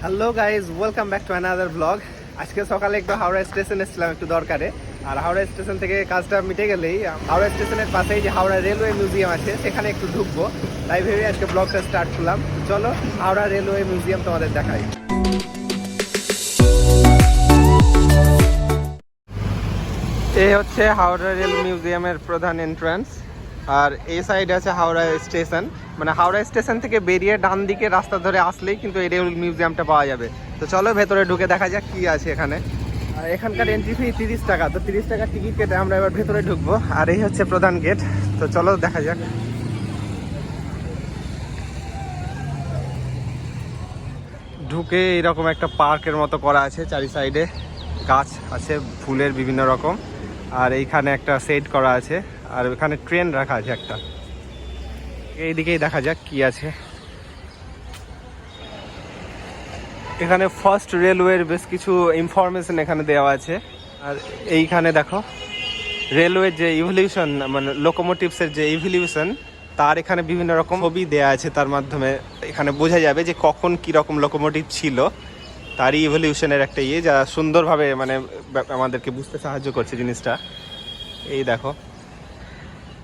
Hello guys, welcome back to another blog. আজকে সকালে একটু হাওড়া স্টেশন এসেছিলাম একটু দরকারে। আর হাওড়া স্টেশন থেকে কাজটা মিটে গেলেই হাওড়া স্টেশনের পাশেই যে হাওড়া রেলওয়ে মিউজিয়াম আছে সেখানে একটু ঢুকবো, তাই ভেবে আজকে ব্লগটা স্টার্ট করলাম। চলো হাওড়া রেলওয়ে মিউজিয়াম তোমাদের দেখাই। এই হচ্ছে হাওড়া রেল মিউজিয়ামের প্রধান এন্ট্রান্স। আর এই সাইডে আছে হাওড়া স্টেশন, মানে হাওড়া স্টেশন থেকে বেরিয়ে ডান দিকে রাস্তা ধরে আসলেই কিন্তু এই রেল মিউজিয়ামটা পাওয়া যাবে। তো চলো ভেতরে ঢুকে দেখা যাক কি আছে এখানে। আর এখানকার এন্ট্রি ফি 30 টাকা, তো 30 টাকার টিকিট কেটে আমরা এবার ভেতরে ঢুকবো। আর এই হচ্ছে প্রধান গেট, তো চলো দেখা যাক। ঢুকে এইরকম একটা পার্কের মতো করা আছে, চারি সাইডে গাছ আছে ফুলের বিভিন্ন রকম। আর এইখানে একটা সেট করা আছে, আর এখানে ট্রেন রাখা আছে একটা। এইদিকেই দেখা যাক কি আছে এখানে। ফার্স্ট রেলওয়ের বেশ কিছু ইনফরমেশন এখানে দেওয়া আছে। আর এইখানে দেখো রেলওয়ের যে ইভলিউশন, মানে লোকোমোটিভসের যে ইভলিউশন, তার এখানে বিভিন্ন রকম ছবি দেওয়া আছে। তার মাধ্যমে এখানে বোঝা যাবে যে কখন কীরকম লোকোমোটিভ ছিল, তারই ইভলিউশনের একটা যা সুন্দরভাবে মানে আমাদেরকে বুঝতে সাহায্য করছে জিনিসটা। এই দেখো,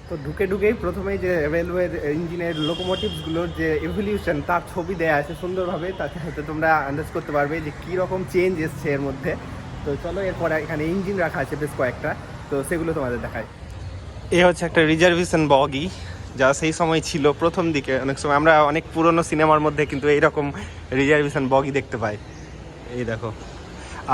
তো ঢুকেই প্রথমেই যে রেলওয়ের ইঞ্জিনের লোকোমোটিভসগুলোর যে ইভলিউশন তার ছবি দেওয়া আছে সুন্দরভাবে, তাতে হয়তো তোমরা আন্দাজ করতে পারবে যে কীরকম চেঞ্জ এসছে এর মধ্যে। তো চলো এরপরে এখানে ইঞ্জিন রাখা আছে বেশ কয়েকটা, তো সেগুলো তোমাদের দেখায়। এ হচ্ছে একটা রিজার্ভেশন বগি, যা সেই সময় ছিল প্রথম দিকে। অনেক সময় আমরা অনেক পুরনো সিনেমার মধ্যে কিন্তু এইরকম রিজার্ভেশন বগি দেখতে পাই। এই দেখো,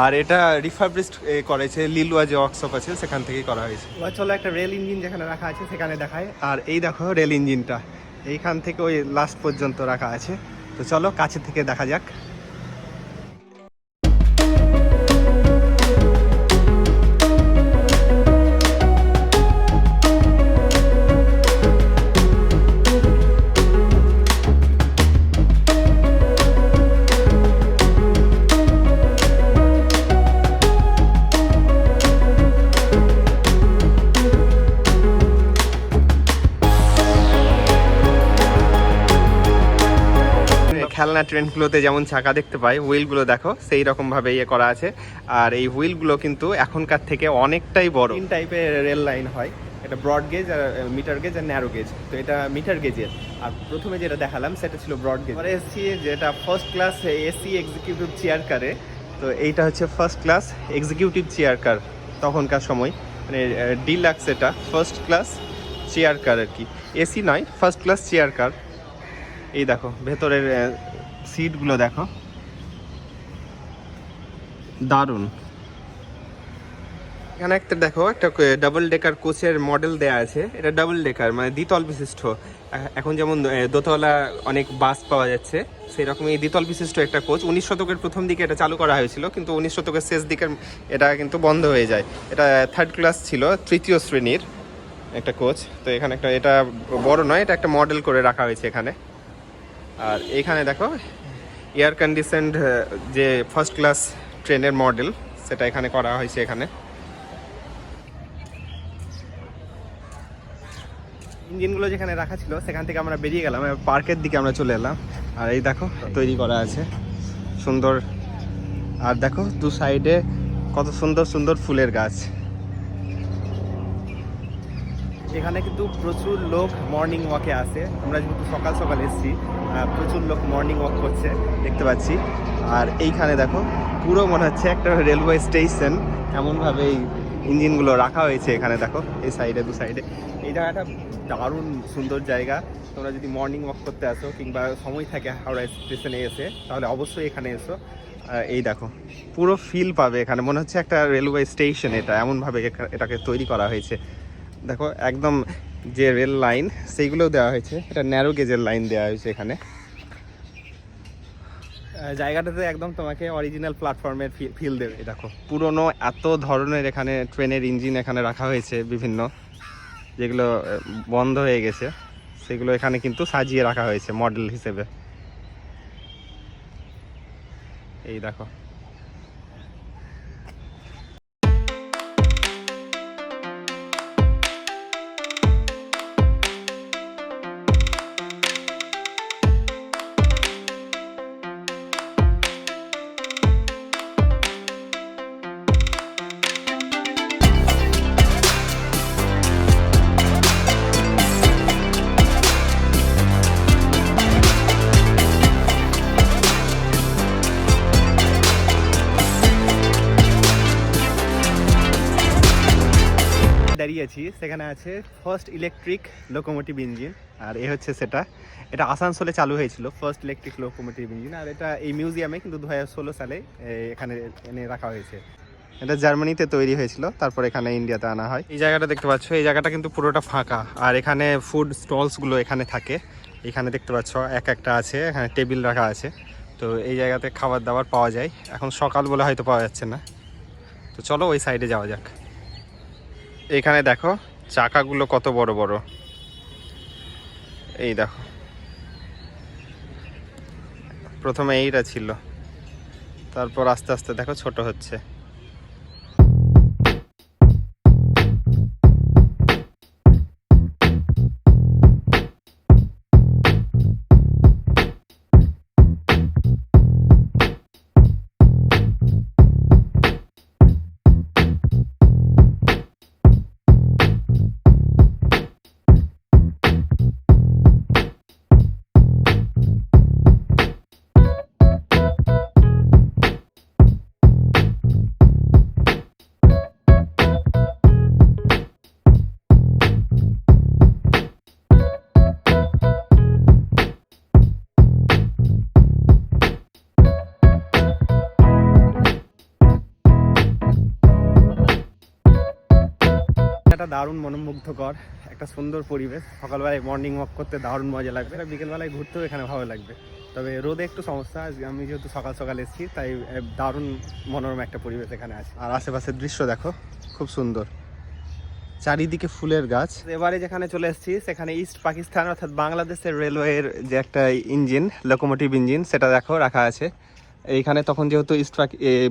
আর এটা রিফারবিশড করেছে লিলুয়া যে ওয়ার্কশপ আছে সেখান থেকেই করা হয়েছে। চলো একটা রেল ইঞ্জিন যেখানে রাখা আছে সেখানে দেখায়। আর এই দেখো রেল ইঞ্জিনটা এইখান থেকে ওই লাস্ট পর্যন্ত রাখা আছে। তো চলো কাছে থেকে দেখা যাক। খেলনা ট্রেনগুলোতে যেমন চাকা দেখতে পাই, হুইলগুলো দেখো সেই রকমভাবে করা আছে। আর এই হুইলগুলো কিন্তু এখনকার থেকে অনেকটাই বড়। তিন টাইপের রেল লাইন হয়, এটা ব্রড গেজ, আর মিটার গেজ, আর ন্যারো গেজ। তো এটা মিটার গেজের। আর প্রথমে যেটা দেখালাম সেটা ছিল ব্রড গেজ। পরে এসছি যেটা first class AC executive chair কারে। তো এইটা হচ্ছে first class executive chair car তখনকার সময়, মানে ডিলাক্স, এটা ফার্স্ট ক্লাস চেয়ার কার আর কি, এসি নয়, ফার্স্ট ক্লাস চেয়ার কার। এই দেখো ভেতরের সিটগুলো দেখো, দারুণ। এখানে একটা দেখো একটা ডাবল ডেকার কোচের মডেল দেয়া আছে। এটা ডাবল ডেকার মানে দ্বিতল বিশিষ্ট। এখন যেমন দোতলা অনেক বাস পাওয়া যাচ্ছে, সেই রকম এই দ্বিতল বিশিষ্ট একটা কোচ। 19 শতকের প্রথম দিকে এটা চালু করা হয়েছিল, কিন্তু 19 শতকের শেষ দিকের এটা কিন্তু বন্ধ হয়ে যায়। এটা থার্ড ক্লাস ছিল, তৃতীয় শ্রেণীর একটা কোচ। তো এখানে একটা, এটা বড় নয়, এটা একটা মডেল করে রাখা হয়েছে এখানে। আর এখানে দেখো এয়ার কন্ডিশনড যে ফার্স্ট ক্লাস ট্রেনের মডেল, সেটা এখানে করা হয়েছে। এখানে ইঞ্জিনগুলো যেখানে রাখা ছিল সেখান থেকে আমরা বেরিয়ে গেলাম, পার্কের দিকে আমরা চলে এলাম। আর এই দেখো তৈরি করা আছে সুন্দর। আর দেখো দু সাইডে কত সুন্দর সুন্দর ফুলের গাছ। এখানে কিন্তু প্রচুর লোক মর্নিং ওয়াকে আসে। আমরা যেহেতু সকাল সকাল এসেছি, প্রচুর লোক মর্নিং ওয়াক করছে দেখতে পাচ্ছি। আর এইখানে দেখো পুরো মনে হচ্ছে একটা রেলওয়ে স্টেশন, এমনভাবে এই ইঞ্জিনগুলো রাখা হয়েছে এখানে। দেখো এই সাইডে, দু সাইডে। এই জায়গাটা দারুণ সুন্দর জায়গা। তোমরা যদি মর্নিং ওয়াক করতে আসো কিংবা সময় থাকে হাওড়া স্টেশনে এসে, তাহলে অবশ্যই এখানে এসো। এই দেখো পুরো ফিল পাবে এখানে, মনে হচ্ছে একটা রেলওয়ে স্টেশন। এটা এমনভাবে এটাকে তৈরি করা হয়েছে। দেখো একদম যে রেল লাইন সেইগুলোও দেওয়া হয়েছে, এটা ন্যারো গেজের লাইন দেওয়া হয়েছে এখানে। জায়গাটাতে একদম তোমাকে অরিজিনাল প্ল্যাটফর্মের ফিল দেবে। দেখো পুরনো এত ধরনের এখানে ট্রেনের ইঞ্জিন এখানে রাখা হয়েছে, বিভিন্ন যেগুলো বন্ধ হয়ে গেছে সেগুলো এখানে কিন্তু সাজিয়ে রাখা হয়েছে মডেল হিসেবে। এই দেখো সেখানে আছে ফার্স্ট ইলেকট্রিক লোকোমোটিভ ইঞ্জিন, আর এ হচ্ছে সেটা। এটা আসানসোলে চালু হয়েছিল ফার্স্ট ইলেকট্রিক লোকোমোটিভ ইঞ্জিন, আর এটা এই মিউজিয়ামে কিন্তু 2016 সালে এখানে এনে রাখা হয়েছে। এটা জার্মানিতে তৈরি হয়েছিল, তারপর এখানে ইন্ডিয়াতে আনা হয়। এই জায়গাটা দেখতে পাচ্ছ, এই জায়গাটা কিন্তু পুরোটা ফাঁকা, আর এখানে ফুড স্টলসগুলো এখানে থাকে। এখানে দেখতে পাচ্ছ একটা আছে, এখানে টেবিল রাখা আছে। তো এই জায়গাতে খাবার দাবার পাওয়া যায়। এখন সকাল বলে হয়তো পাওয়া যাচ্ছে না, তো চলো ওই সাইডে যাওয়া যাক। এখানে দেখো চাকাগুলো কত বড় বড়, এই দেখো। প্রথমে এইটা ছিল, তারপর আস্তে আস্তে দেখো ছোট হচ্ছে। একটা দারুণ মনোমুগ্ধকর একটা সুন্দর পরিবেশ, সকালবেলায় মর্নিং ওয়াক করতে দারুণ মজা লাগবে, আর বিকেলবেলায় ঘুরতেও এখানে ভালো লাগবে। তবে রোদে একটু সমস্যা, আমি যেহেতু সকাল সকাল এসেছি তাই দারুণ মনোরম একটা পরিবেশ এখানে আছে। আর আশেপাশের দৃশ্য দেখো খুব সুন্দর, চারিদিকে ফুলের গাছ। এবারে যেখানে চলে এসেছি সেখানে ইস্ট পাকিস্তান অর্থাৎ বাংলাদেশের রেলওয়ের যে একটা ইঞ্জিন, লোকোমোটিভ ইঞ্জিন, সেটা দেখো রাখা আছে এইখানে। তখন যেহেতু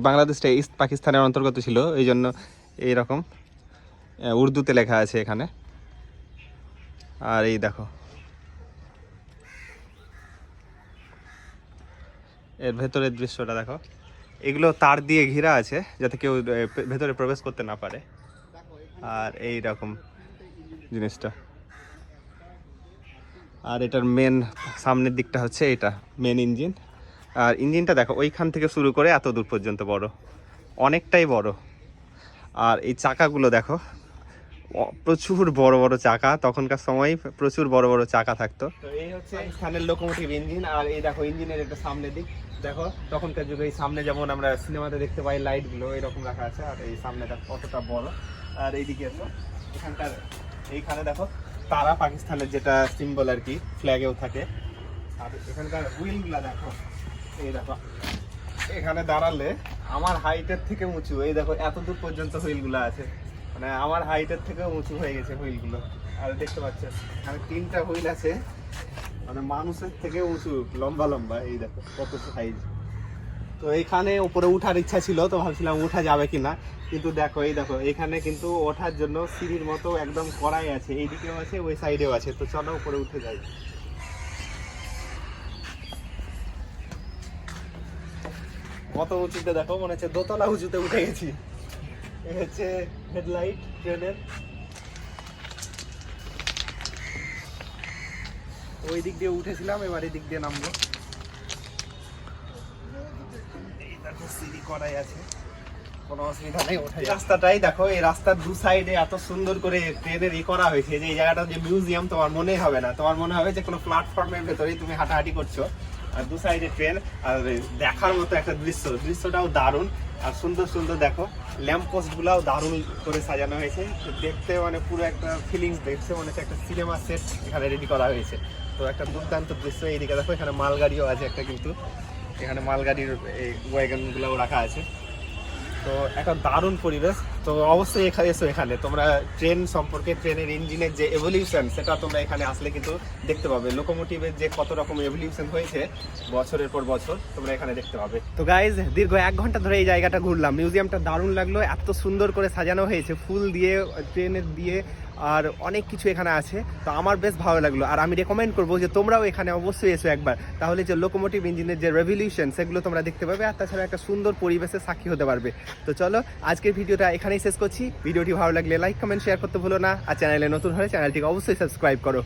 বাংলাদেশটা ইস্ট পাকিস্তানের অন্তর্গত ছিল, এই জন্য এইরকম উর্দুতে লেখা আছে এখানে। আর এই দেখো এর ভেতরের দৃশ্যটা দেখো, এগুলো তার দিয়ে ঘেরা আছে যাতে কেউ ভেতরে প্রবেশ করতে না পারে। আর এই রকম জিনিসটা, আর এটার মেন সামনের দিকটা হচ্ছে এটা মেন ইঞ্জিন। আর ইঞ্জিনটা দেখো ওইখান থেকে শুরু করে এত দূর পর্যন্ত বড়, অনেকটাই বড়। আর এই চাকাগুলো দেখো, প্রচুর বড় বড় চাকা, তখনকার সময় প্রচুর বড় বড় চাকা থাকতো। তো এই হচ্ছে স্থানের লোকোমোটিভ ইঞ্জিন। আর এই দেখো ইঞ্জিনের একটা সামনের দিক দেখো, তখনকার যুগে এই সামনে যেমন আমরা সিনেমাতে দেখতে পাই লাইটগুলো এরকম রাখা আছে। আর এই সামনেটা কতটা বড়। আর এইদিকে এসো, এখানকার এইখানে দেখো তারা পাকিস্তানের যেটা সিম্বল আর কি, ফ্ল্যাগেও থাকে। আর এখানকার হুইলগুলা দেখো, এই দেখো এখানে দাঁড়ালে আমার হাইটের থেকে উঁচু, এই দেখো এত দূর পর্যন্ত হুইলগুলো আছে, মানে আমার হাইটের থেকেও উঁচু হয়ে গেছে হুইলগুলো। আর দেখতে পাচ্ছ এখানে 3টা হুইল আছে, মানে মানুষের থেকে উঁচু, লম্বা লম্বা, এই দেখো কত সাইজ। তো এখানে উপরে উঠার ইচ্ছা ছিল, তো ভাবছিলাম উঠা যাবে কিনা, কিন্তু দেখো এই দেখো এখানে কিন্তু ওঠার জন্য সিঁড়ির মতো একদম কড়াই আছে, এইদিকেও আছে ওই সাইডেও আছে। তো চলো উপরে উঠে যাই। কত উঁচুতে দেখো, মনে হচ্ছে দোতলা উঁচুতে উঠে গেছি। এই হচ্ছে হেডলাইট ট্রেনের, ওই দিক দিয়ে উঠেছিলাম, এবার এই দিক দিয়ে নামবো। এই দেখো সিঁড়ি করাই আছে, কোনো অসুবিধা নেই ওঠা। রাস্তাটাই দেখো, এই রাস্তার দু সাইডে এত সুন্দর করে ট্রেনের করা হয়েছে যে এই জায়গাটা যে মিউজিয়াম তোমার মনেই হবে না, তোমার মনে হবে যে কোনো প্ল্যাটফর্মের ভেতরেই তুমি হাঁটাহাঁটি করছো, আর দু সাইডে ট্রেন। আর দেখার মতো একটা দৃশ্যটাও দারুণ আর সুন্দর সুন্দর। দেখো ল্যাম্প পোস্ট গুলাও দারুণ করে সাজানো হয়েছে, দেখতে মানে পুরো একটা ফিলিংস, দেখছে মনে হচ্ছে একটা সিনেমা সেট এখানে রেডি করা হয়েছে। তো একটা দুর্দান্ত দৃশ্য। এইদিকে দেখো এখানে মালগাড়িও আছে একটা, কিন্তু এখানে মালগাড়ির এই ওয়াগন গুলাও রাখা আছে। তো একটা দারুণ পরিবেশ। তো অবশ্যই এখানে এসো, এখানে তোমরা ট্রেন সম্পর্কে, ট্রেনের ইঞ্জিনের যে এভলিউশন সেটা তোমরা এখানে আসলে কিন্তু দেখতে পাবে। লোকোমোটিভের যে কত রকম এভলিউশন হয়েছে বছরের পর বছর, তোমরা এখানে দেখতে পাবে। তো গাইজ দীর্ঘ 1 ঘন্টা ধরে এই জায়গাটা ঘুরলাম, মিউজিয়ামটা দারুণ লাগলো, এত সুন্দর করে সাজানো হয়েছে ফুল দিয়ে, ট্রেনের দিয়ে, আর অনেক কিছু এখানে আছে। তো আমার বেশ ভালো লাগলো, আর আমি রেকমেন্ড করবো যে তোমরাও এখানে অবশ্যই এসো একবার, তাহলে যে লোকোমোটিভ ইঞ্জিনের যে রেভলিউশন সেগুলো তোমরা দেখতে পাবে, আর তাছাড়া একটা সুন্দর পরিবেশের সাক্ষী হতে পারবে। তো চলো আজকের ভিডিওটা এখানেই শেষ করছি। ভিডিওটি ভালো লাগলে লাইক কমেন্ট শেয়ার করতে ভুলো না, আর চ্যানেলে নতুন হলে চ্যানেলটিকে অবশ্যই সাবস্ক্রাইব করো।